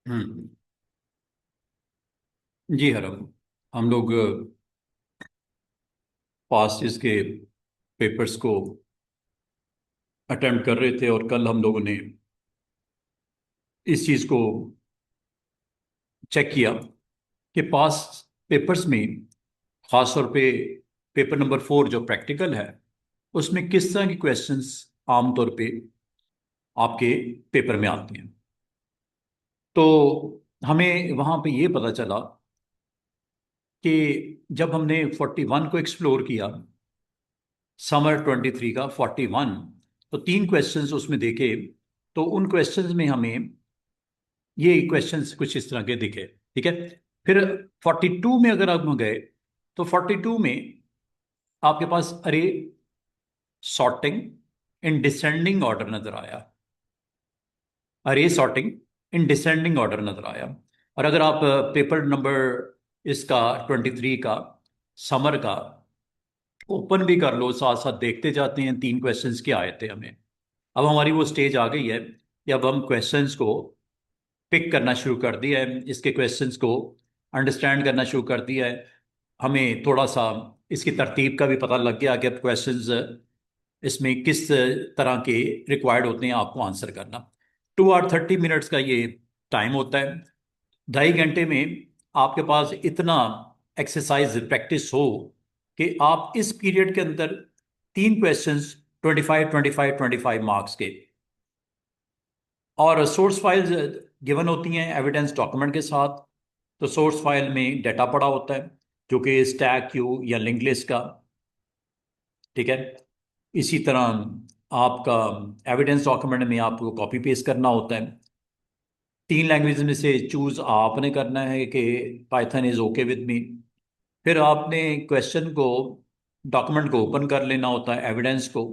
हम्म। जी हरम, हम लोग पास्ट इसके पेपर्स को अटेम्प्ट कर रहे थे और कल हम लोगों ने इस चीज़ को चेक किया कि पास्ट पेपर्स में खास तौर पे पेपर नंबर 4 जो प्रैक्टिकल है उसमें किस तरह के क्वेश्चंस आमतौर पे आपके पेपर में आते हैं। तो हमें वहाँ पे ये पता चला कि जब हमने 41 को एक्सप्लोर किया, समर 23 का 41, तो तीन क्वेश्चंस उसमें देखे। तो उन क्वेश्चंस में हमें ये क्वेश्चंस कुछ इस तरह के दिखे। ठीक है। फिर 42 में अगर आप गए तो 42 में आपके पास अरे सॉर्टिंग इन डिसेंडिंग ऑर्डर नजर आया। अरे सॉर्टिंग इन डिसेंडिंग ऑर्डर नजर आया। और अगर आप पेपर नंबर इसका 23 का समर का ओपन भी कर लो, साथ साथ देखते जाते हैं तीन क्वेश्चंस क्या आए थे हमें। अब हमारी वो स्टेज आ गई है कि अब हम क्वेश्चंस को पिक करना शुरू कर दिया है, इसके क्वेश्चंस को अंडरस्टैंड करना शुरू कर दिया है। हमें थोड़ा सा इसकी तरतीब का भी पता लग गया कि अब क्वेश्चंस इसमें किस तरह के रिक्वायर्ड होते हैं आपको आंसर करना। 2 और 30 मिनट्स का ये टाइम होता है। 2.5 घंटे में आपके पास इतना एक्सरसाइज प्रैक्टिस हो कि आप इस पीरियड के अंदर तीन क्वेश्चंस 25 25 25 मार्क्स के, और सोर्स फाइल्स गिवन होती हैं एविडेंस डॉक्यूमेंट के साथ। तो सोर्स फाइल में डाटा पड़ा होता है जो कि स्टैक क्यू या लिंक लिस्ट का। ठीक है। इसी तरह आपका एविडेंस डॉक्यूमेंट में आपको कॉपी पेस्ट करना होता है। तीन लैंग्वेज में से चूज आपने करना है कि Python is okay with me. फिर आपने क्वेश्चन को डॉक्यूमेंट को ओपन कर लेना होता है, एविडेंस को।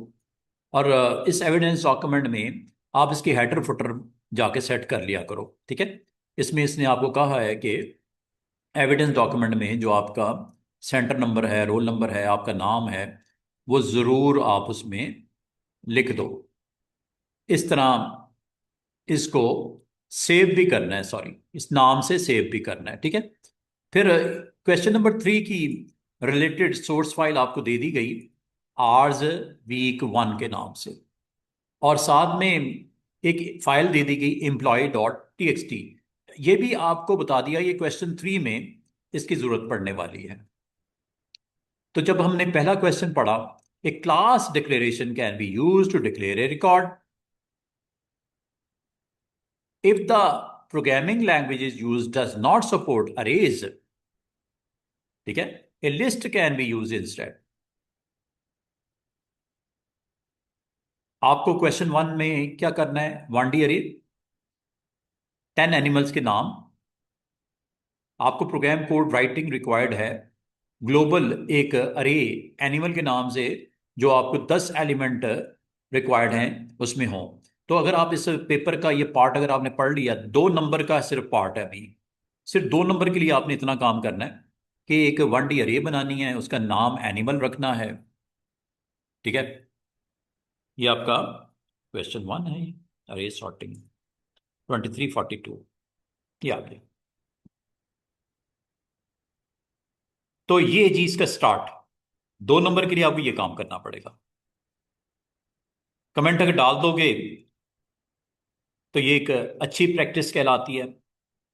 और इस एविडेंस डॉक्यूमेंट में आप इसकी हेडर फुटर जाके सेट कर लिया करो। ठीक है। इसमें इसने आपको कहा है कि एविडेंस डॉक्यूमेंट में जो आपका सेंटर नंबर है, रोल नंबर है, आपका नाम है, वो ज़रूर आप उसमें लिख दो। इस तरह इसको सेव भी करना है, सॉरी, इस नाम से सेव भी करना है। ठीक है। फिर क्वेश्चन नंबर 3 की रिलेटेड सोर्स फाइल आपको दे दी गई आर्स वीक 1 के नाम से, और साथ में एक फाइल दे दी गई employee.txt। ये भी आपको बता दिया ये क्वेश्चन 3 में इसकी जरूरत पड़ने वाली है। तो जब हमने पहला क्वेश्चन पढ़ा, a class declaration can be use to declare a record if the programming language is used does not support arrays। ठीक है। A list can be use instead. आपको क्वेश्चन 1 में क्या करना है, 1D अरे, 10 एनिमल्स के नाम। आपको प्रोग्राम कोड राइटिंग रिक्वायर्ड है ग्लोबल एक अरे एनिमल के नाम से, जो आपको 10 एलिमेंट रिक्वायर्ड हैं उसमें हो। तो अगर आप इस पेपर का ये पार्ट अगर आपने पढ़ लिया, 2 नंबर का सिर्फ पार्ट है अभी, सिर्फ 2 नंबर के लिए आपने इतना काम करना है कि एक 1D अरे बनानी है, उसका नाम एनिमल रखना है। ठीक है। ये आपका क्वेश्चन 1 है, अरे सॉर्टिंग 23 42, ये आपने। तो ये जी इसका स्टार्ट, 2 नंबर के लिए आपको ये काम करना पड़ेगा। कमेंट अगर डाल दोगे तो ये एक अच्छी प्रैक्टिस कहलाती है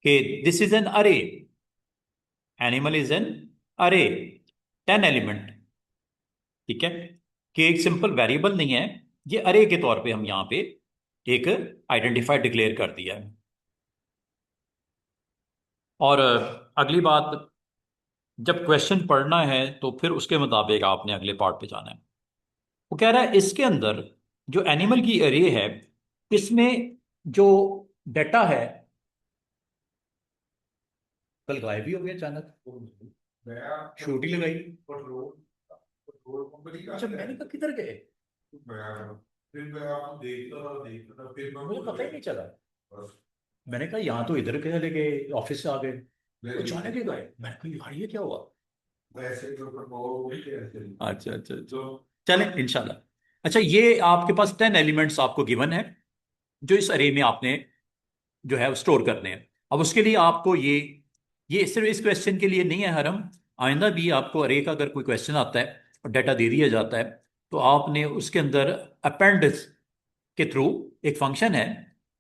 कि दिस इज एन अरे, एनिमल इज एन अरे, 10 एलिमेंट। ठीक है। कि एक सिंपल वेरिएबल नहीं है, ये अरे के तौर पे हम यहाँ पे एक आइडेंटिफाई डिक्लेयर कर दिया है। और अगली बात, जब क्वेश्चन पढ़ना है तो फिर उसके मुताबिक आपने अगले पार्ट पे जाना है। वो कह रहा है इसके अंदर जो एनिमल की अरे है, इसमें जो डाटा है, कल गायब ही हो गया अचानक, शूट ही लगाई। अच्छा, मैंने कहा किधर गए, मुझे पता ही नहीं चला। मैंने कहा यहाँ तो इधर गए, लेके ऑफिस से आ गए, अचानक ही गए। मैंने कहा यार ये क्या हुआ। अच्छा अच्छा अच्छा, चलें इंशाल्लाह। अच्छा, ये आपके पास 10 एलिमेंट्स आपको गिवन है जो इस अरे में आपने जो है स्टोर करने हैं। अब उसके लिए आपको ये सिर्फ इस क्वेश्चन के लिए नहीं है हरम, आइंदा भी आपको अरे का अगर कोई क्वेश्चन आता है और डाटा दे दिया जाता है, तो आपने उसके अंदर अपेंड के थ्रू, एक फंक्शन है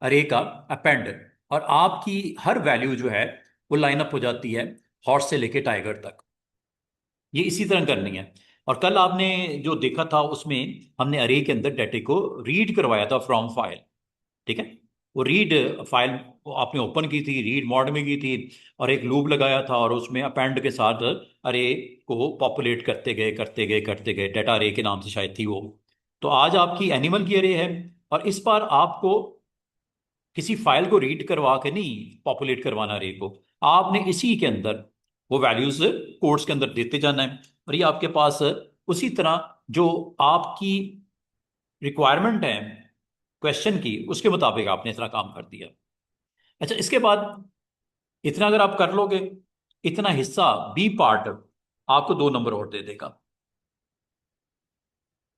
अरे का अपेंड, और आपकी हर वैल्यू जो है वो लाइन अप हो जाती है हॉर्स से लेके टाइगर तक। ये इसी तरह करनी है। और कल आपने जो देखा था उसमें हमने अरे के अंदर डाटे को रीड करवाया था फ्रॉम फाइल। ठीक है, वो रीड फाइल आपने ओपन की थी, रीड मोड में की थी, और एक लूप लगाया था और उसमें अपेंड के साथ अरे को पॉपुलेट करते गए करते गए करते गए, डाटा अरे के नाम से शायद थी वो। तो आज आपकी एनिमल की अरे है, और इस बार आपको किसी फाइल को रीड करवा के नहीं पॉपुलेट करवाना अरे को, आपने इसी के अंदर वो वैल्यूज कोड्स के अंदर देते जाना है, और ये आपके पास उसी तरह जो आपकी रिक्वायरमेंट है क्वेश्चन की, उसके मुताबिक आपने इतना काम कर दिया। अच्छा, इसके बाद इतना अगर आप कर लोगे, इतना हिस्सा बी पार्ट आपको 2 नंबर और दे देगा।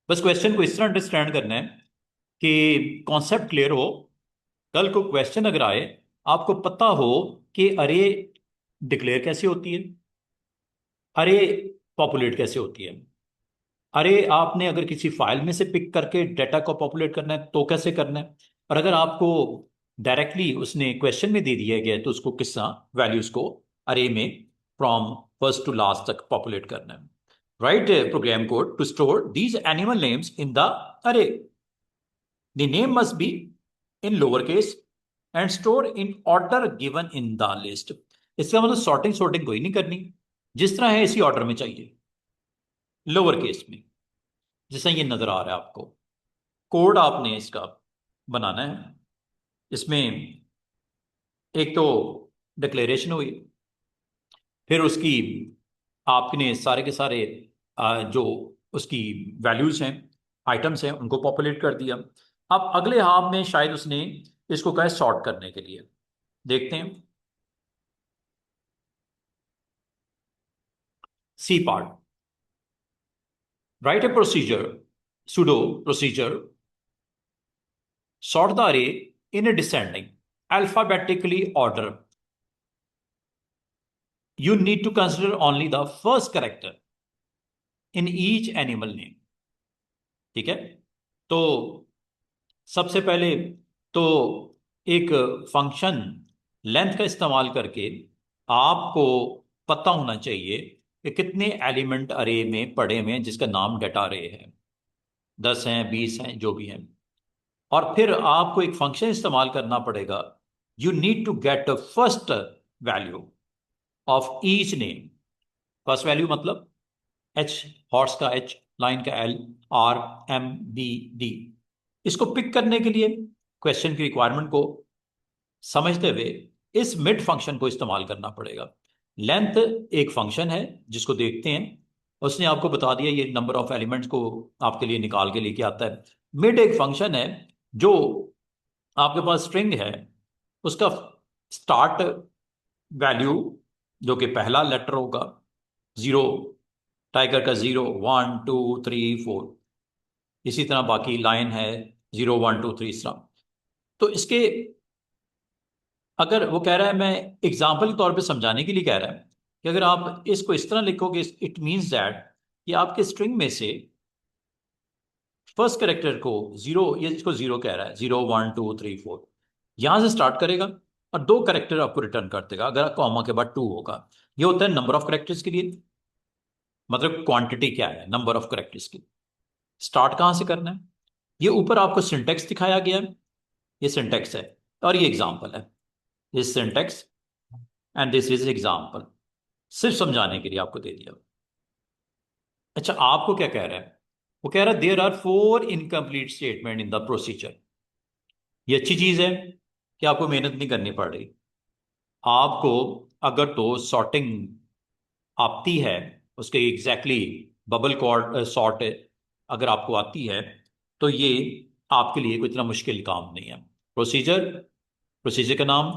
बस क्वेश्चन को इस तरह अंडरस्टैंड करना है कि कॉन्सेप्ट क्लियर हो, कल को क्वेश्चन अगर आए आपको पता हो कि अरे डिक्लेयर कैसे होती है, अरे पॉपुलेट कैसे होती है, अरे आपने अगर किसी फाइल में से पिक करके डाटा को पॉपुलेट करना है तो कैसे करना है, और अगर आपको डायरेक्टली उसने क्वेश्चन में दे दिया गया है तो उसको किस तरह वैल्यूज को अरे में फ्रॉम फर्स्ट टू लास्ट तक पॉपुलेट करना है। Write program code to store these animal names in the array, the name must be in lower case and store in order given in the list. इसका मतलब sorting sorting कोई नहीं करनी, जिस तरह है इसी ऑर्डर में चाहिए, लोअर केस में, जैसा ये नजर आ रहा है आपको। कोड आपने इसका बनाना है, इसमें एक तो डिक्लेरेशन हुई, फिर उसकी आपने सारे के सारे जो उसकी वैल्यूज हैं, आइटम्स हैं, उनको पॉपुलेट कर दिया। अब अगले हाफ में शायद उसने इसको कहा सॉर्ट करने के लिए, देखते हैं। C part, write a procedure, pseudo procedure sort the array in a descending alphabetically order. You need to consider only the first character in each animal name. ठीक है, तो सबसे पहले तो एक फंक्शन लेंथ का इस्तेमाल करके आपको पता होना चाहिए कि कितने एलिमेंट अरे में पड़े हुए हैं जिसका नाम डाटा अरे है, 10 हैं 20 हैं जो भी हैं। और फिर आपको एक फंक्शन इस्तेमाल करना पड़ेगा, you need to get first value of each name. First value मतलब एच, हॉर्स का एच, लाइन का L, R, M, B, D. इसको पिक करने के लिए क्वेश्चन की रिक्वायरमेंट को समझते हुए इस मिड फंक्शन को इस्तेमाल करना पड़ेगा। लेंथ एक फंक्शन है जिसको देखते हैं, उसने आपको बता दिया ये नंबर ऑफ एलिमेंट्स को आपके लिए निकाल के लेके आता है। मिड एक फंक्शन है जो आपके पास स्ट्रिंग है, उसका स्टार्ट वैल्यू जो कि पहला लेटर होगा, 0, टाइगर का 0, 1 2 3 4, इसी तरह बाकी लाइन है 0 1 2 3, इस तरह। तो इसके अगर वो कह रहा है, मैं एग्जाम्पल के तौर पे समझाने के लिए कह रहा है कि अगर आप इसको इस तरह लिखोगे, इट मीन्स दैट कि आपके स्ट्रिंग में से फर्स्ट करेक्टर को 0, ये इसको 0 कह रहा है, 0 1 2 3 4, यहां से स्टार्ट करेगा और 2 करेक्टर आपको रिटर्न कर देगा अगर कॉमा के बाद 2 होगा। ये होता है नंबर ऑफ करेक्टर्स के लिए, मतलब क्वांटिटी क्या है नंबर ऑफ करेक्टर्स की। स्टार्ट कहां से करना है, ये ऊपर आपको सिंटेक्स दिखाया गया है, ये सिंटेक्स है और ये एग्जाम्पल है। This syntax and this is example, सिर्फ समझाने के लिए आपको दे दिया। अच्छा, आपको क्या कह रहा है, वो कह रहा है there are 4 incomplete statement in the procedure. ये अच्छी चीज है कि आपको मेहनत नहीं करनी पड़ रही। आपको अगर तो सॉर्टिंग आती है, उसके एग्जैक्टली बबल कॉर्ड सॉर्ट अगर आपको आती है, तो ये आपके लिए कोई इतना मुश्किल काम नहीं है। प्रोसीजर, प्रोसीजर का नाम,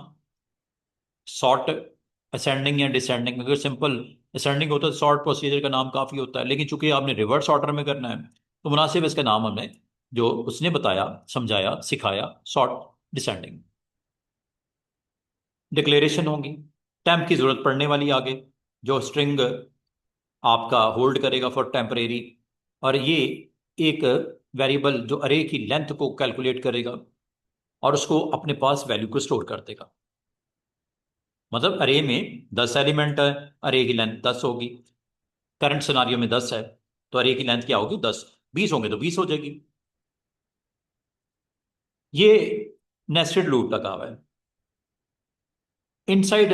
सॉर्ट असेंडिंग या डिसेंडिंग, अगर सिंपल असेंडिंग होता है तो सॉर्ट प्रोसीजर का नाम काफ़ी होता है, लेकिन चूंकि आपने रिवर्स ऑर्डर में करना है तो मुनासिब इसका नाम हमने जो उसने बताया, समझाया, सिखाया, सॉर्ट डिसेंडिंग। डिक्लेरेशन होंगी, टेम्प की जरूरत पड़ने वाली आगे, जो स्ट्रिंग आपका होल्ड करेगा फॉर टेम्परेरी, और ये एक वेरिएबल जो अरे की लेंथ को कैलकुलेट करेगा और उसको अपने पास वैल्यू को स्टोर कर देगा। मतलब अरे में 10 एलिमेंट है, अरे की लेंथ 10 होगी। करंट सिनारियो में 10 है, तो अरे की लेंथ क्या होगी? 10। 20 होंगे तो 20 हो जाएगी। ये नेस्टेड लूप का काम है। इनसाइड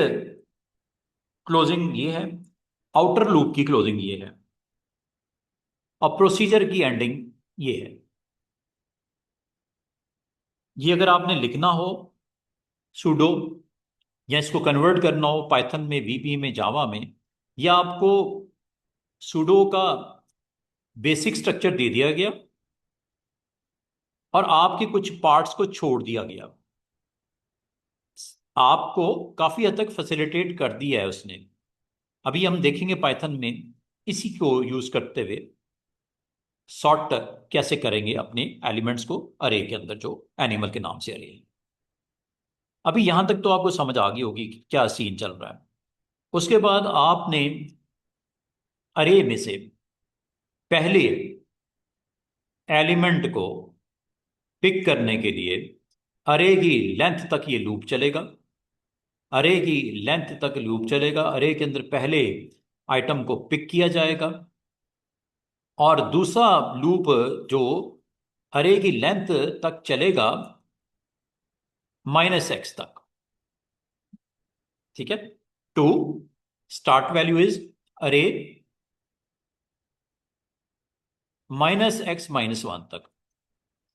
क्लोजिंग ये है, आउटर लूप की क्लोजिंग ये है, और प्रोसीजर की एंडिंग ये है। ये अगर आपने लिखना हो सुडो, या इसको कन्वर्ट करना हो पाइथन में, वीबी में, जावा में, या आपको सुडो का बेसिक स्ट्रक्चर दे दिया गया और आपके कुछ पार्ट्स को छोड़ दिया गया, आपको काफी हद तक फैसिलिटेट कर दिया है उसने। अभी हम देखेंगे पाइथन में इसी को यूज करते हुए सॉर्ट कैसे करेंगे अपने एलिमेंट्स को अरे के अंदर, जो एनिमल के नाम से अरे है। अभी यहां तक तो आपको समझ आ गई होगी कि क्या सीन चल रहा है। उसके बाद आपने अरे में से पहले एलिमेंट को पिक करने के लिए अरे की लेंथ तक ये लूप चलेगा। अरे की लेंथ तक लूप चलेगा, अरे के अंदर पहले आइटम को पिक किया जाएगा, और दूसरा लूप जो अरे की लेंथ तक चलेगा -x तक। ठीक है। टू स्टार्ट वैल्यू इज अरे -x-1 तक।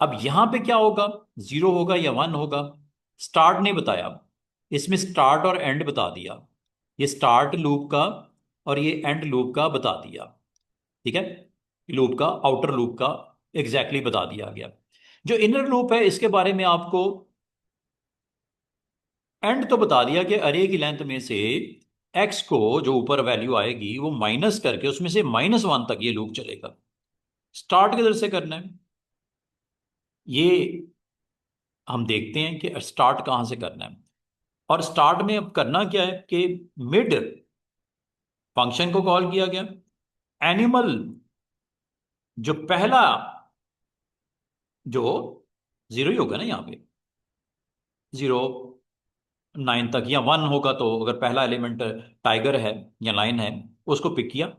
अब यहां पे क्या होगा? 0 होगा या 1 होगा? स्टार्ट नहीं बताया, इसमें स्टार्ट और एंड बता दिया। ये स्टार्ट लूप का और ये एंड लूप का बता दिया। ठीक है, लूप का, आउटर लूप का एग्जैक्टली बता दिया गया। जो इनर लूप है इसके बारे में आपको एंड तो बता दिया कि अरे की लेंथ में से एक्स को जो ऊपर वैल्यू आएगी वो माइनस करके उसमें से -1 तक ये लूप चलेगा। स्टार्ट किधर से करना है ये हम देखते हैं कि स्टार्ट कहां से करना है। और स्टार्ट में अब करना क्या है कि मिड फंक्शन को कॉल किया गया। एनिमल जो पहला, जो 0 ही होगा ना यहाँ पे, 0 9 तक, या 1 होगा तो अगर पहला एलिमेंट टाइगर है या लाइन है, उसको पिक किया।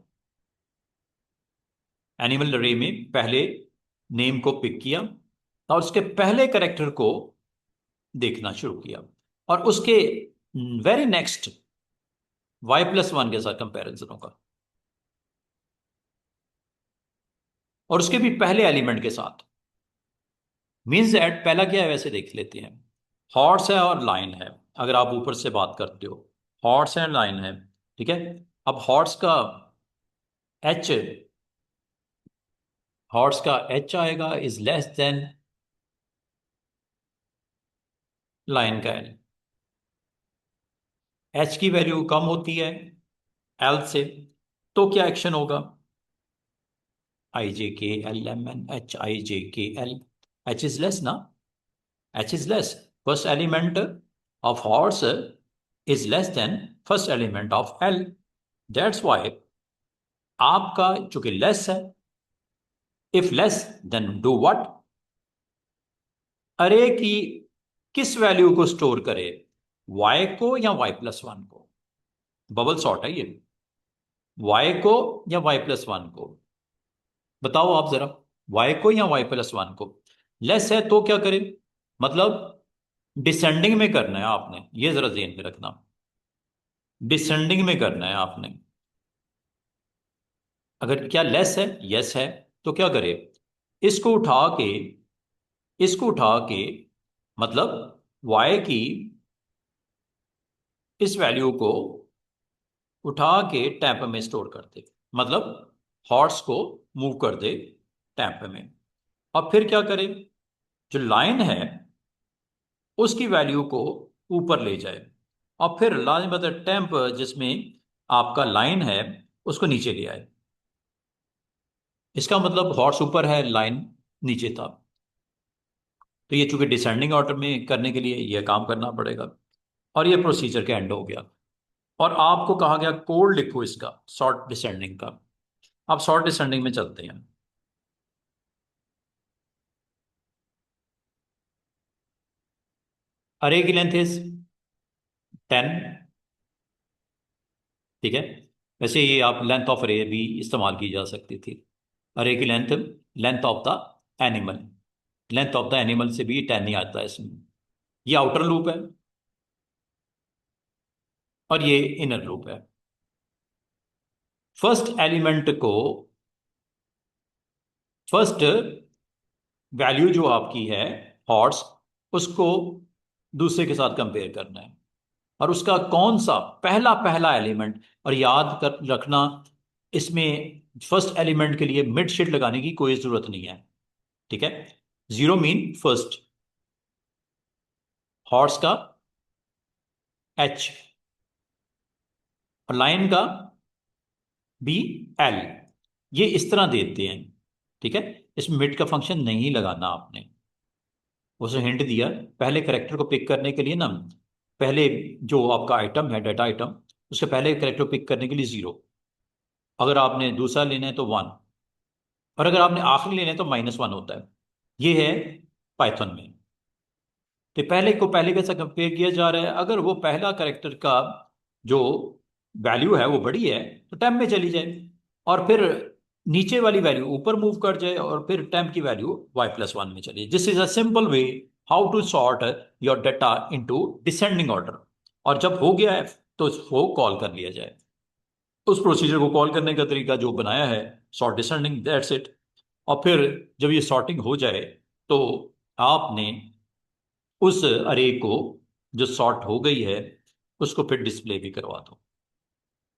एनिमल अरे में पहले नेम को पिक किया और उसके पहले करेक्टर को देखना शुरू किया, और उसके वेरी नेक्स्ट y+1 के साथ कंपैरिजन होगा, और उसके भी पहले एलिमेंट के साथ। मीन्स दैट पहला क्या है वैसे देख लेते हैं। हॉर्स है और लाइन है, अगर आप ऊपर से बात करते हो, हॉर्स है लाइन है। ठीक है। अब एच हॉर्स का एच आएगा इज लेस देन लाइन का एल। एच की वैल्यू कम होती है एल से, तो क्या एक्शन होगा? I J K L M N H I J K L, H is less ना, H is less, first element of horse is less than first element of L, that's why आपका चूंकि less है, if less than do what? अरे की किस value को store करे, y को या y+1 को? बबल सॉर्ट है ये, y को या y+1 को? बताओ आप जरा, y को या y+1 को? लेस है तो क्या करें? मतलब डिसेंडिंग में करना है आपने, ये जरा ध्यान में रखना, डिसेंडिंग में करना है आपने। अगर क्या लेस है, यस है, तो क्या करे? इसको उठा के इसको उठा के मतलब y की इस वैल्यू को उठा के टैंप में स्टोर कर दे, मतलब हॉर्स को मूव कर दे टैंप में। अब फिर क्या करे? जो लाइन है उसकी वैल्यू को ऊपर ले जाए, और फिर लाइन मतलब टेम्प जिसमें आपका लाइन है उसको नीचे ले आए। इसका मतलब हॉर्स ऊपर है, लाइन नीचे था, तो ये चूंकि डिसेंडिंग ऑर्डर में करने के लिए ये काम करना पड़ेगा। और ये प्रोसीजर का एंड हो गया। और आपको कहा गया कोड लिखो इसका सॉर्ट डिसेंडिंग का। आप सॉर्ट डिसेंडिंग में चलते हैं। अरे की लेंथ इज 10। ठीक है। वैसे ये आप लेंथ ऑफ अरे भी इस्तेमाल की जा सकती थी। अरे की length, length of the animal, length of the animal से भी 10 ही आता है इसमें। ये आउटर लूप है और ये इनर लूप है। फर्स्ट एलिमेंट को, फर्स्ट वैल्यू जो आपकी है हॉर्स, उसको दूसरे के साथ कंपेयर करना है, और उसका कौन सा पहला पहला एलिमेंट। और याद कर रखना, इसमें फर्स्ट एलिमेंट के लिए मिड शिट लगाने की कोई जरूरत नहीं है। ठीक है। जीरो मीन फर्स्ट, हॉर्स का एच, और लाइन का बी, एल। ये इस तरह देते हैं। ठीक है। इसमें मिड का फंक्शन नहीं लगाना आपने। उसे हिंट दिया, पहले करेक्टर को पिक करने के लिए ना, पहले जो आपका आइटम है डेटा आइटम, उसके पहले करेक्टर पिक करने के लिए 0। अगर आपने दूसरा लेना है तो 1, और अगर आपने आखिरी लेना है तो -1 होता है। ये है पाइथन में। तो पहले को पहले के साथ कंपेयर किया जा रहा है। अगर वो पहला करेक्टर का जो वैल्यू है वो बड़ी है तो टेम्प में चली जाए, और फिर नीचे वाली वैल्यू ऊपर मूव कर जाए, और फिर टेम्प की वैल्यू y+1 में चली जाए। This is a simple way how to sort your data into descending order. और जब हो गया है तो उसको कॉल कर लिया जाए। उस प्रोसीजर को कॉल करने का तरीका जो बनाया है, सॉर्ट डिसेंडिंग, दैट्स इट। और फिर जब ये सॉर्टिंग हो जाए तो आपने उस अरे को जो सॉर्ट हो गई है उसको फिर डिस्प्ले भी करवा दो,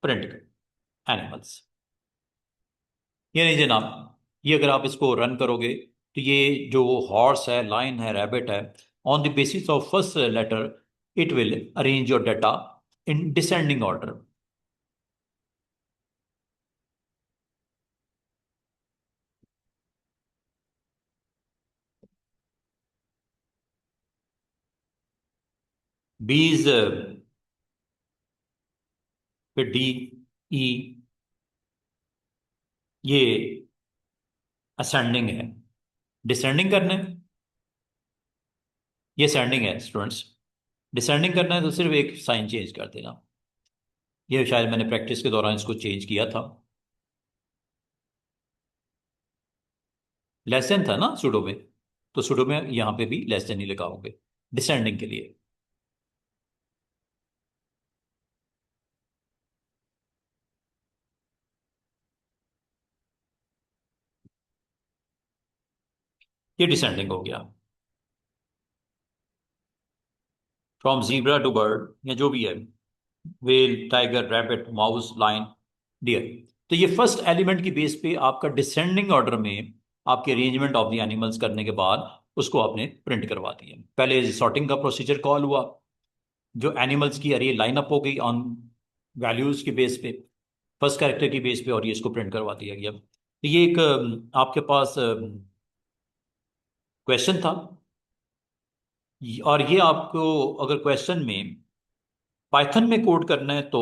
प्रिंट कर एनिमल्स। ये नहीं जनाब, ये अगर आप इसको रन करोगे तो ये जो हॉर्स है, लाइन है, रैबिट है, on the basis of first letter it will arrange your data in descending order. बीज, फिर डी, ई, ये असेंडिंग है। डिसेंडिंग करना है, ये सेंडिंग है स्टूडेंट्स। डिसेंडिंग करना है तो सिर्फ एक साइन चेंज कर देना। ये शायद मैंने प्रैक्टिस के दौरान इसको चेंज किया था। लेस देन था ना सुडो में, तो सुडो में यहाँ पे भी लेस देन ही लगाओगे डिसेंडिंग के लिए। ये डिसेंडिंग हो गया। फ्रॉम जीब्रा टू बर्ड, या जो भी है, whale, tiger, rabbit, mouse, lion, deer. तो ये फर्स्ट एलिमेंट की बेस पे आपका डिसेंडिंग ऑर्डर में आपके अरेंजमेंट ऑफ द एनिमल्स करने के बाद उसको आपने प्रिंट करवा दिया। पहले सॉर्टिंग का प्रोसीजर कॉल हुआ, जो एनिमल्स की अरे लाइनअप हो गई ऑन वैल्यूज के बेस पे, फर्स्ट कैरेक्टर की बेस पे, और ये इसको प्रिंट करवा दिया गया। तो ये एक आपके पास क्वेश्चन था। और ये आपको अगर क्वेश्चन में पाइथन में कोड करना है तो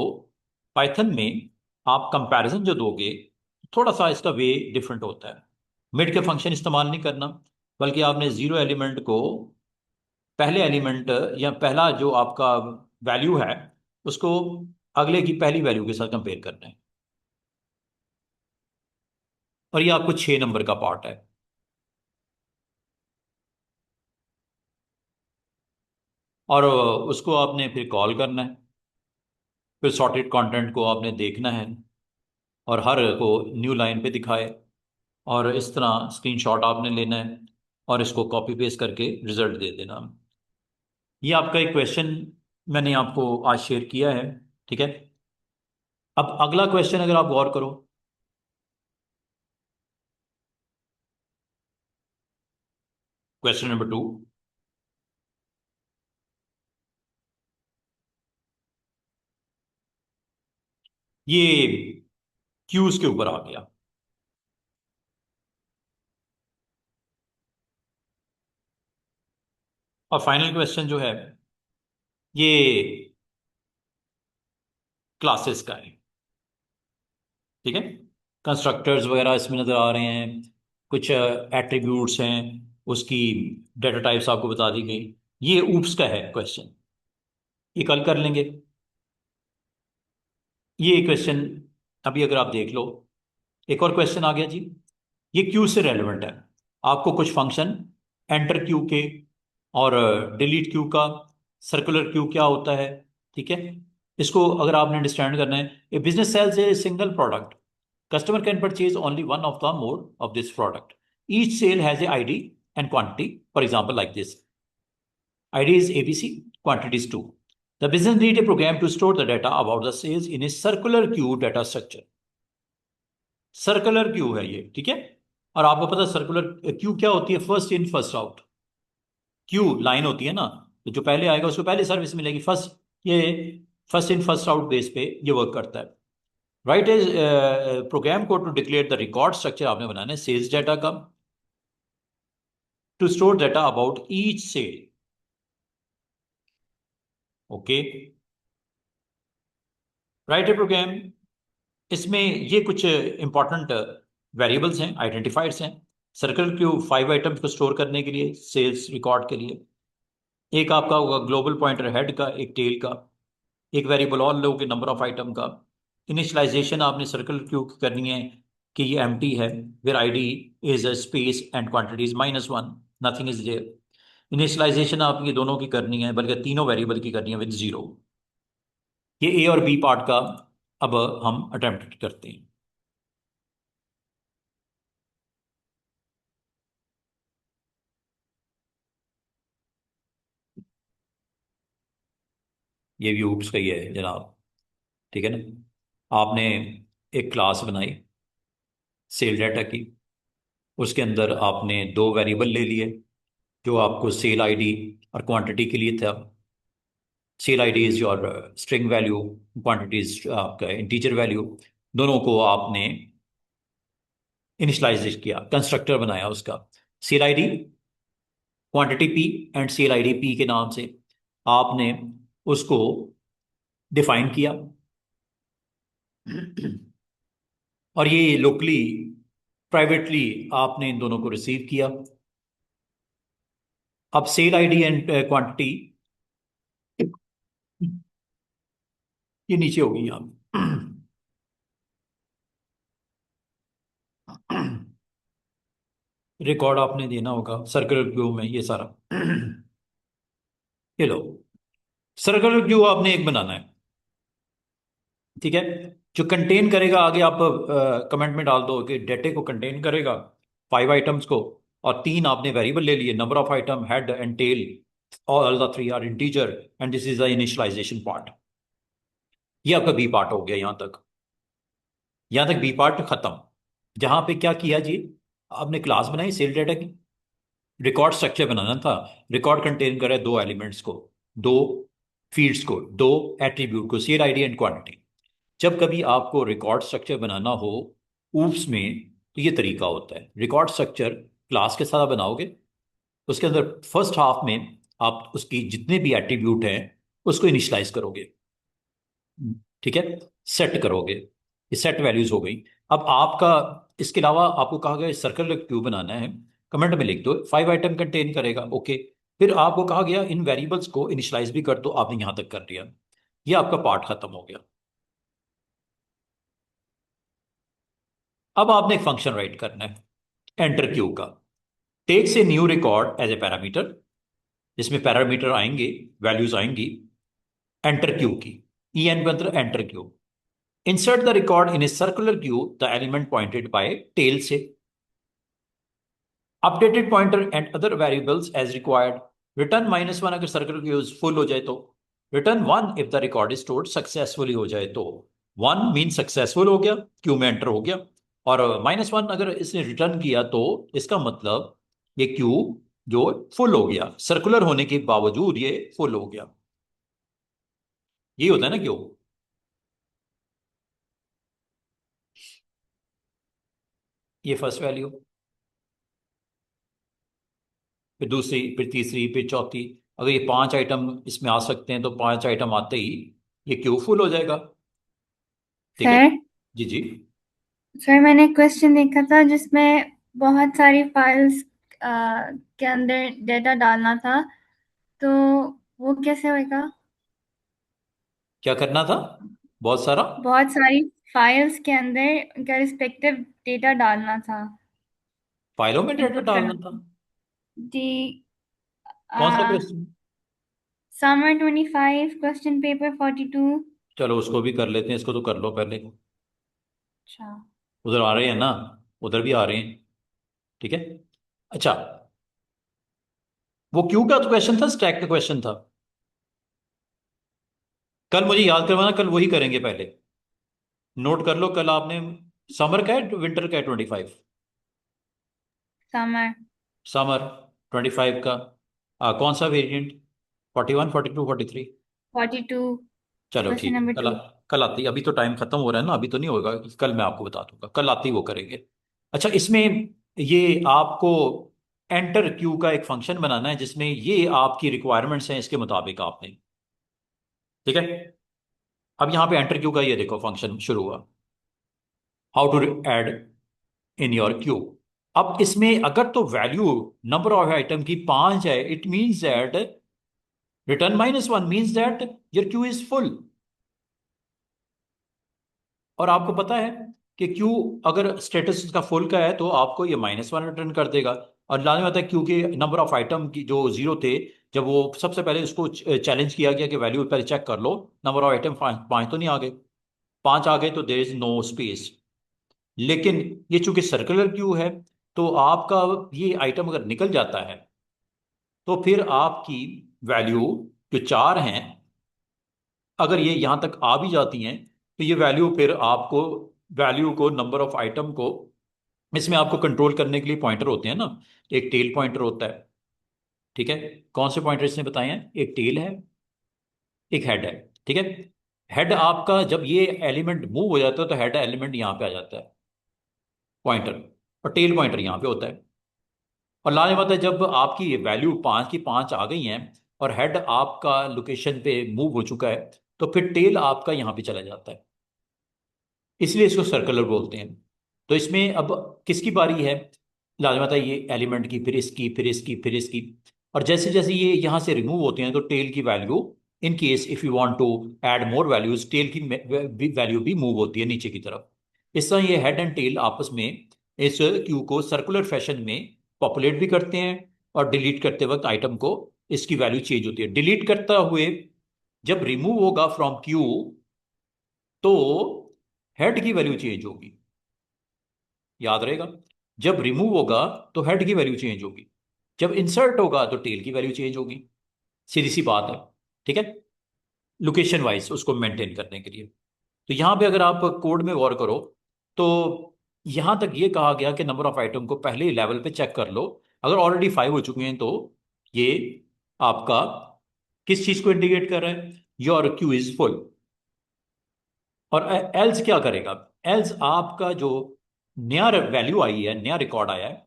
पाइथन में आप कंपैरिजन जो दोगे, थोड़ा सा इसका वे डिफरेंट होता है। मिड के फंक्शन इस्तेमाल नहीं करना, बल्कि आपने जीरो एलिमेंट को पहले एलिमेंट या पहला जो आपका वैल्यू है उसको अगले की पहली वैल्यू के साथ कंपेयर करना है। और ये आपको 6 नंबर का पार्ट है। और उसको आपने फिर कॉल करना है, फिर सॉर्टेड कंटेंट को आपने देखना है, और हर को न्यू लाइन पे दिखाए, और इस तरह स्क्रीनशॉट आपने लेना है, और इसको कॉपी पेस्ट करके रिजल्ट दे देना। ये आपका एक क्वेश्चन मैंने आपको आज शेयर किया है। ठीक है। अब अगला क्वेश्चन अगर आप गौर करो, क्वेश्चन नंबर 2। ये क्यूज के ऊपर आ गया। और फाइनल क्वेश्चन जो है ये क्लासेस का है, ठीक है। कंस्ट्रक्टर्स वगैरह इसमें नजर आ रहे हैं, कुछ एट्रीब्यूट्स हैं, उसकी डेटा टाइप्स आपको बता दी गई। ये ऊप्स का है क्वेश्चन, ये कल कर लेंगे। ये क्वेश्चन अभी अगर आप देख लो, एक और क्वेश्चन आ गया जी। ये क्यू से रेलेवेंट है। आपको कुछ फंक्शन एंटर क्यू के और डिलीट क्यू का, सर्कुलर क्यू क्या होता है, ठीक है, इसको अगर आपने अंडरस्टैंड करना है। A business sells a single product, customer can purchase only one of the mode of this product, each sale has a ID and quantity, for example like this, ID is ABC, quantity is 2. The business need a program to store the data about the sales in a circular queue data structure. Circular queue है ये, ठीक है। और आपको पता है circular queue क्या होती है? First in first out Q line होती है ना, तो जो पहले आएगा उसको पहले सर्विस मिलेगी फर्स्ट। ये first in first out base पे ये वर्क करता है। राइट इज प्रोग्राम को to declare the record structure आपने बनाना है सेल्स डाटा का, to store data about each sale. Okay, write a program. इसमें ये कुछ इंपॉर्टेंट वेरिएबल्स हैं, आइडेंटिफायर्स हैं। सर्कल क्यू 5 आइटम्स को स्टोर करने के लिए, सेल्स रिकॉर्ड के लिए। एक आपका होगा ग्लोबल पॉइंटर हेड का, एक टेल का, एक वेरिएबल और लोगे नंबर ऑफ आइटम का। इनिशियलाइजेशन आपने सर्कल क्यू की करनी है कि ये एम्प्टी है, where ID is a space and quantity is -1, nothing is there. Initialisation आप ये दोनों की करनी है, बल्कि तीनों वेरिएबल की करनी है विद जीरो। ये ए और बी पार्ट का अब हम अटेम्प्ट करते हैं। ये भी ऊप्स का ही है जनाब, ठीक है ना। आपने एक क्लास बनाई सेल डाटा की, उसके अंदर आपने दो वेरिएबल ले लिए जो आपको सेल आईडी और क्वांटिटी के लिए था। Sale ID is your string value, quantity is आपका इंटीजर वैल्यू। दोनों को आपने इनिशलाइज किया, कंस्ट्रक्टर बनाया उसका, sale ID quantity P and sale ID P के नाम से आपने उसको डिफाइन किया। और ये लोकली प्राइवेटली आपने इन दोनों को रिसीव किया। अब सेल आईडी एंड क्वांटिटी ये नीचे होगी यहाँ। रिकॉर्ड आपने देना होगा सर्कुलर क्यू में ये सारा। ये लो, सर्कुलर क्यू आपने एक बनाना है, ठीक है, जो कंटेन करेगा, आगे आप कमेंट में डाल दो कि डेटे को कंटेन करेगा 5 आइटम्स को। और तीन आपने वेरिएबल ले लिए, number of item, head and tail, all the three are integer and this is the initialisation part. ये आपका बी पार्ट हो गया यहां तक। यहां तक बी पार्ट खत्म। जहां पे क्या किया जी, आपने क्लास बनाई सेल डाटा की, रिकॉर्ड स्ट्रक्चर बनाना था। रिकॉर्ड कंटेन करे दो एलिमेंट्स को, दो फील्ड्स को, दो एट्रीब्यूट को, सेल आईडी एंड क्वांटिटी। जब कभी आपको रिकॉर्ड स्ट्रक्चर बनाना हो ऊप्स में, तो ये तरीका होता है। रिकॉर्ड स्ट्रक्चर क्लास के साथ बनाओगे, उसके अंदर फर्स्ट हाफ में आप उसकी जितने भी एट्रीब्यूट हैं उसको इनिशियलाइज करोगे, ठीक है, सेट करोगे। ये सेट वैल्यूज हो गई। अब आपका इसके अलावा आपको कहा गया सर्कल क्यूब बनाना है, कमेंट में लिख दो 5 आइटम कंटेन करेगा, ओके। फिर आपको कहा गया इन वेरिएबल्स को इनिशियलाइज भी कर दो, आपने यहां तक कर दिया। ये आपका पार्ट खत्म हो गया। अब आपने एक फंक्शन राइट करना है एंटर क्यू का, takes a new record as a parameter, जिसमें पैरामीटर आएंगे, वैल्यूज आएंगी एंटर क्यू की, ई एन मतलब enter queue. Insert the record in a circular queue, the element pointed by tail से, updated pointer and other variables as required. Return -1 अगर circular queue full हो जाए तो, return 1 if the record is stored successfully हो जाए तो। 1 mean successful हो गया, क्यू में एंटर हो गया। और -1 अगर इसने रिटर्न किया तो इसका मतलब ये क्यू जो फुल हो गया, सर्कुलर होने के बावजूद ये फुल हो गया। ये होता है ना क्यू। ये फर्स्ट वैल्यू, फिर दूसरी, फिर तीसरी, फिर चौथी, अगर ये 5 आइटम इसमें आ सकते हैं तो 5 आइटम आते ही ये क्यू फुल हो जाएगा। ठीक है। सर जी जी। सर मैंने क्वेश्चन देखा था जिसमें बहुत सारी फाइल्स के अंदर डेटा डालना था, तो वो कैसे होएगा? क्या करना था? बहुत सारा बहुत सारी फाइल्स के अंदर उनका रिस्पेक्टिव डेटा डालना था, फाइलों में डाटा इनपुट डालना करना था? था जी। कौन सा क्वेश्चन? Summer 25, question paper 42। चलो उसको भी कर लेते हैं, इसको तो कर लो पहले। अच्छा। उधर आ रहे हैं ना? उधर भी आ रहे हैं। ठीक है। अच्छा, वो क्यू का तो क्वेश्चन था, स्टैक का क्वेश्चन था। कल मुझे याद करवाना, कल वही करेंगे पहले। नोट कर लो, कल आपने समर का है विंटर का है 25? समर। समर 25 का कौन सा वेरिएंट? 41, 42, 43? 42, चलो क्वेश्चन ठीक है, नंबर कल 2। कल आती, अभी तो टाइम खत्म हो रहा है ना, अभी तो नहीं होगा, कल मैं आपको बता दूंगा, कल आती वो करेंगे। अच्छा, इसमें ये आपको एंटर क्यू का एक फंक्शन बनाना है जिसमें ये आपकी रिक्वायरमेंट्स हैं इसके मुताबिक आपने। ठीक है। अब यहाँ पे एंटर क्यू का ये देखो फंक्शन शुरू हुआ, how to add in your queue. अब इसमें अगर तो वैल्यू नंबर ऑफ आइटम की 5 है, it means that return -1 means that your Q is full. और आपको पता है कि क्यू अगर स्टेटस उसका फुल का है तो आपको ये -1 रिटर्न कर देगा। और लाने होता है क्यू के नंबर ऑफ आइटम की जो जीरो थे, जब वो सबसे पहले उसको चैलेंज किया गया कि वैल्यू पहले चेक कर लो, नंबर ऑफ आइटम 5 तो नहीं आ गए। 5 आ गए तो देर इज नो स्पेस। लेकिन ये चूंकि सर्कुलर क्यू है, तो आपका ये आइटम अगर निकल जाता है तो फिर आपकी वैल्यू जो 4 हैं, अगर ये यहां तक आ भी जाती हैं तो ये वैल्यू फिर आपको, वैल्यू को, नंबर ऑफ आइटम को, इसमें आपको कंट्रोल करने के लिए पॉइंटर होते हैं ना। एक टेल पॉइंटर होता है। ठीक है। कौन से पॉइंटर इसने बताए हैं? एक टेल है, एक हेड है। ठीक है। हेड आपका जब ये एलिमेंट मूव हो जाता है तो हेड एलिमेंट यहाँ पे आ जाता है, पॉइंटर। और टेल पॉइंटर यहाँ पे होता है। और लाने मतलब जब आपकी वैल्यू 5 की 5 आ गई हैं और हेड आपका लोकेशन पे मूव हो चुका है, तो फिर टेल आपका यहाँ पे चला जाता है। इसलिए इसको सर्कुलर बोलते हैं। तो इसमें अब किसकी बारी है? लाजमत है ये एलिमेंट की, फिर इसकी, फिर इसकी, फिर इसकी। और जैसे जैसे ये यहाँ से रिमूव होते हैं तो टेल की value, in case if you want to add more values, tail की वैल्यू भी मूव होती है नीचे की तरफ। इस तरह ये हेड एंड टेल आपस में इस क्यू को सर्कुलर फैशन में पॉपुलेट भी करते हैं। और डिलीट करते वक्त आइटम को इसकी वैल्यू चेंज होती है। डिलीट करता हुए जब रिमूव होगा फ्रॉम क्यू तो हेड की वैल्यू चेंज होगी। याद रहेगा, जब रिमूव होगा तो हेड की वैल्यू चेंज होगी, जब इंसर्ट होगा तो टेल की वैल्यू चेंज होगी। सीधी सी बात है। ठीक है। लोकेशन वाइज उसको मेंटेन करने के लिए। तो यहां पे अगर आप कोड में गौर करो तो यहां तक ये कहा गया कि नंबर ऑफ आइटम को पहले लेवल पे चेक कर लो। अगर ऑलरेडी 5 हो चुके हैं तो ये आपका किस चीज को इंडिकेट कर रहा है? Your Q is full. और एल्स क्या करेगा? एल्स आपका जो नया वैल्यू आई है, नया रिकॉर्ड आया है,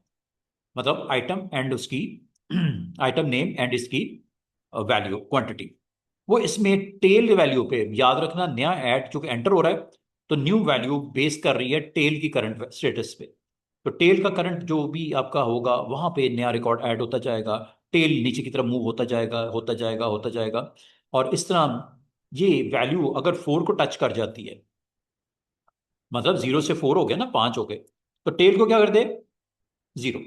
मतलब आइटम एंड उसकी आइटम नेम एंड इसकी वैल्यू क्वांटिटी, वो इसमें टेल वैल्यू पे, याद रखना नया ऐड चूंकि एंटर हो रहा है तो न्यू वैल्यू बेस कर रही है टेल की करंट स्टेटस पे। तो टेल का करंट जो भी आपका होगा वहां पे नया रिकॉर्ड ऐड होता जाएगा। टेल नीचे की तरफ मूव होता जाएगा, होता जाएगा, होता जाएगा। और इस तरह ये वैल्यू अगर 4 को टच कर जाती है, मतलब 0 से 4 हो गया ना, 5 हो गए, तो टेल को क्या कर दे? 0।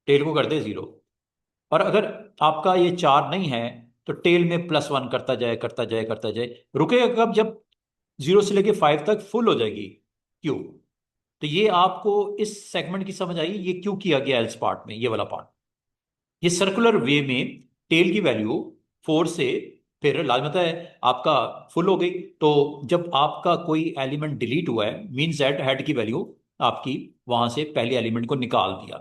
टेल को कर दे 0। और अगर आपका ये 4 नहीं है तो टेल में +1 करता जाए, करता जाए, करता जाए। रुकेगा कब? जब 0 से लेके 5 तक फुल हो जाएगी क्यू। तो ये आपको इस सेगमेंट की समझ आई, ये क्यों किया गया एल्स पार्ट में, ये वाला पार्ट। ये सर्कुलर वे में टेल की वैल्यू 4 से फिर लाजमत है आपका फुल हो गई। तो जब आपका कोई एलिमेंट डिलीट हुआ है मीन्स दैट हेड की वैल्यू आपकी वहां से पहले एलिमेंट को निकाल दिया।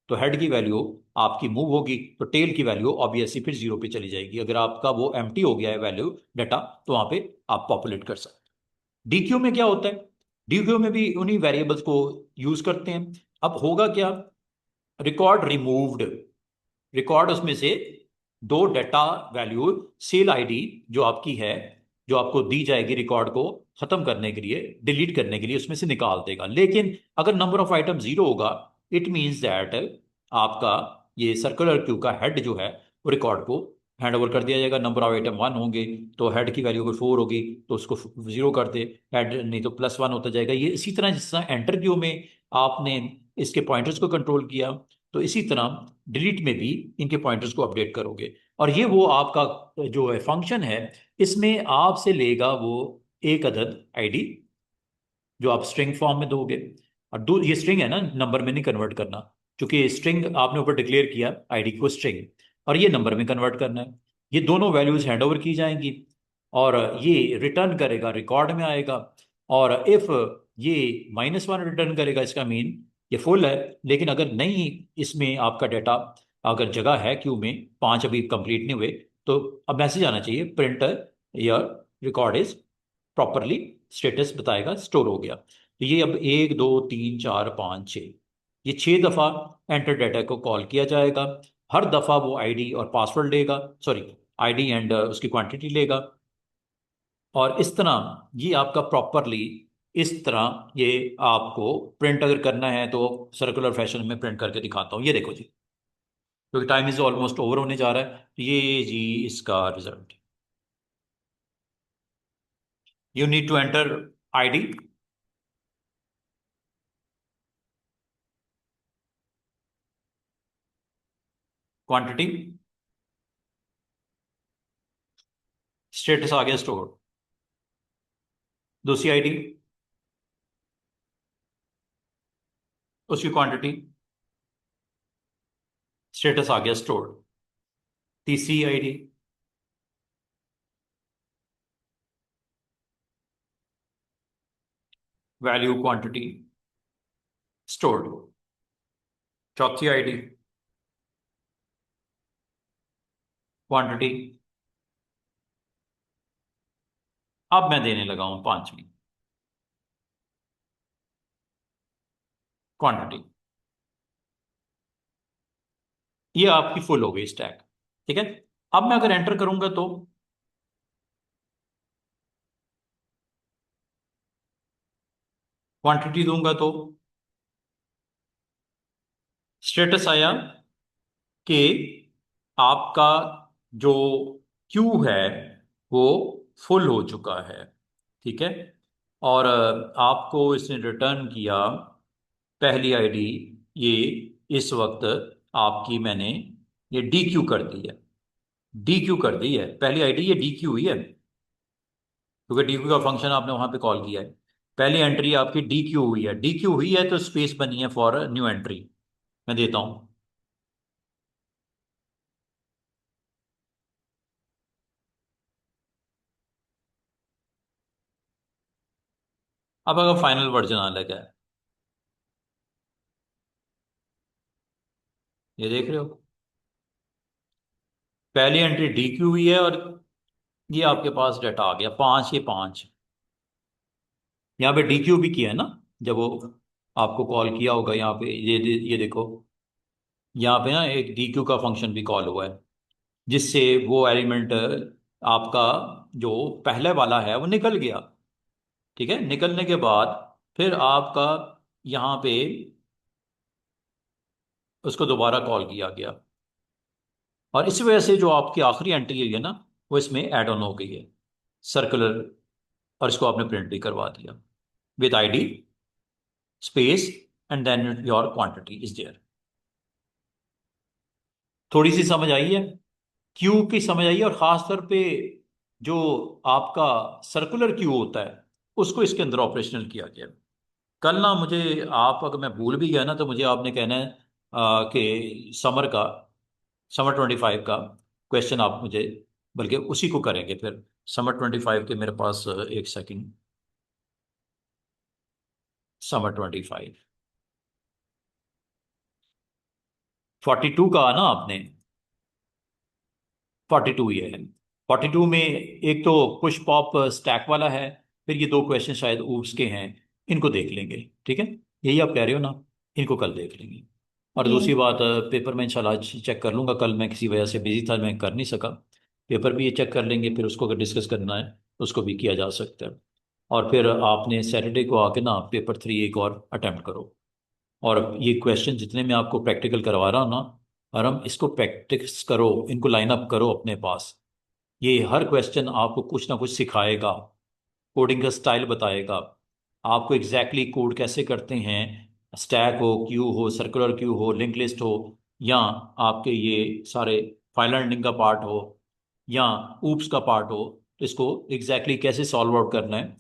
तो हेड की वैल्यू आपकी मूव होगी तो टेल की वैल्यू ऑब्वियसली फिर 0 पे चली जाएगी। अगर आपका वो एम्प्टी हो गया है वैल्यू डाटा, तो वहां पे आप पॉपुलेट कर सकते हैं। डीक्यू में क्या होता है? डीक्यू में भी उन्हीं वेरिएबल्स को यूज करते हैं। अब होगा क्या? रिकॉर्ड रिमूव्ड, रिकॉर्ड उसमें से दो डाटा वैल्यू सेल आईडी जो आपकी है, जो आपको दी जाएगी रिकॉर्ड को खत्म करने के लिए, डिलीट करने के लिए, उसमें से निकाल देगा। लेकिन अगर नंबर ऑफ आइटम जीरो होगा, इट मीन्स दैट आपका ये सर्कुलर क्यू का हेड जो है वो रिकॉर्ड को हैंड ओवर कर दिया जाएगा। नंबर ऑफ आइटम वन होंगे तो हेड की वैल्यू अगर फोर होगी तो उसको जीरो कर दे, हेड नहीं तो प्लस वन होता जाएगा। ये इसी तरह जिस तरह एंटर क्यू में आपने इसके पॉइंटर्स को कंट्रोल किया, तो इसी तरह डिलीट में भी इनके पॉइंटर्स को अपडेट करोगे। और ये वो आपका जो है फंक्शन है, इसमें आपसे लेगा वो एक अदद आईडी जो आप स्ट्रिंग फॉर्म में दोगे। और दो, ये स्ट्रिंग है ना, नंबर में नहीं कन्वर्ट करना, क्योंकि स्ट्रिंग आपने ऊपर डिक्लेयर किया आईडी को स्ट्रिंग, और ये नंबर में कन्वर्ट करना है। ये दोनों वैल्यूज हैंड ओवर की जाएंगी और ये रिटर्न करेगा, रिकॉर्ड में आएगा। और इफ ये -1 रिटर्न करेगा, इसका मीन ये फुल है। लेकिन अगर नहीं, इसमें आपका डाटा अगर जगह है क्यू में, पांच अभी कंप्लीट नहीं हुए, तो अब मैसेज आना चाहिए प्रिंटर या रिकॉर्ड इज प्रॉपरली, स्टेटस बताएगा स्टोर हो गया। तो ये अब एक दो तीन चार पाँच छः, ये छः दफ़ा एंटर डाटा को कॉल किया जाएगा। हर दफ़ा वो आईडी और पासवर्ड लेगा, सॉरी आईडी एंड उसकी क्वांटिटी लेगा। और इस तरह ये आपका प्रॉपरली, इस तरह ये आपको प्रिंट अगर करना है तो सर्कुलर फैशन में प्रिंट करके दिखाता हूँ। ये देखो जी, क्योंकि टाइम इज ऑलमोस्ट ओवर होने जा रहा है। तो ये जी इसका result, you need to enter ID, quantity, status आ गया स्टोर, दूसरी आईडी, उसकी क्वांटिटी, स्टेटस आ गया स्टोर, तीसरी आईडी, वैल्यू क्वांटिटी स्टोर्ड, चौथी आईडी, क्वांटिटी, अब मैं देने लगा हूं पांचवी, क्वांटिटी। ये आपकी फुल हो गई स्टैक। ठीक है, अब मैं अगर एंटर करूंगा तो क्वांटिटी दूंगा तो स्टेटस आया कि आपका जो क्यू है वो फुल हो चुका है। ठीक है, और आपको इसने रिटर्न किया पहली आईडी, ये इस वक्त आपकी मैंने ये डी क्यू कर दी है, डी क्यू कर दी है पहली आईडी, ये डी क्यू हुई है, क्योंकि डी क्यू का फंक्शन आपने वहां पे कॉल किया है। पहली एंट्री आपकी डी क्यू हुई है, डी क्यू हुई है तो स्पेस बनी है फॉर न्यू एंट्री, मैं देता हूं। अब अगर फाइनल वर्जन आने लगा है, ये देख रहे हो, पहली एंट्री डी क्यू हुई है और ये आपके पास डाटा आ गया पांच, ये पांच। यहाँ पे डी क्यू भी किया है ना, जब वो आपको कॉल किया होगा यहाँ पे, ये देखो, यहाँ पे ना एक डी क्यू का फंक्शन भी कॉल हुआ है, जिससे वो एलिमेंट आपका जो पहले वाला है वो निकल गया। ठीक है, निकलने के बाद फिर आपका यहाँ पे उसको दोबारा कॉल किया गया, और इस वजह से जो आपकी आखिरी एंट्री है ना, वो इसमें ऐड ऑन हो गई है सर्कुलर, और इसको आपने प्रिंट भी करवा दिया with ID space and then your quantity is there. थोड़ी सी समझ आई है, क्यू की समझ आई है, और खास तौर पे जो आपका सर्कुलर क्यू होता है उसको इसके अंदर ऑपरेशनल किया गया। कल ना मुझे, आप अगर मैं भूल भी गया ना, तो मुझे आपने कहना है कि समर 25 का क्वेश्चन आप मुझे, बल्कि उसी को करेंगे फिर। समर 25 के मेरे पास एक सेकंड, समर 25 42 का ना आपने, 42 ये है। 42 में एक तो पुश पॉप स्टैक वाला है, फिर ये दो क्वेश्चन शायद ऊप्स के हैं, इनको देख लेंगे। ठीक है, यही आप कह रहे हो ना, इनको कल देख लेंगे। और जी दूसरी बात, पेपर में इंशाल्लाह आज चेक कर लूँगा, कल मैं किसी वजह से बिजी था, मैं कर नहीं सका। पेपर भी ये चेक कर लेंगे, फिर उसको अगर डिस्कस करना है उसको भी किया जा सकता है। और फिर आपने सैटरडे को आके ना पेपर 3 एक और अटेम्प्ट करो। और ये क्वेश्चन जितने मैं आपको प्रैक्टिकल करवा रहा हूँ ना, और हम इसको प्रैक्टिस करो, इनको लाइन अप करो अपने पास। ये हर क्वेश्चन आपको कुछ ना कुछ सिखाएगा, कोडिंग का स्टाइल बताएगा, आपको एग्जैक्टली कोड कैसे करते हैं। स्टैक हो, क्यू हो, सर्कुलर क्यू हो, लिंक लिस्ट हो, या आपके ये सारे फाइल लर्निंग का पार्ट हो, या ऊप्स का पार्ट हो, तो इसको एग्जैक्टली कैसे सॉल्व आउट करना है,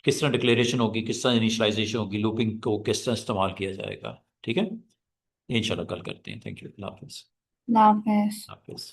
किस तरह डिक्लेरेशन होगी, किस तरह इनिशियलाइजेशन होगी, लूपिंग को किस तरह इस्तेमाल किया जाएगा। ठीक है, इंशाल्लाह कल करते हैं। थैंक यू, अल्लाह हाफिज़। अल्लाह हाफ़िज़। हाफिज़।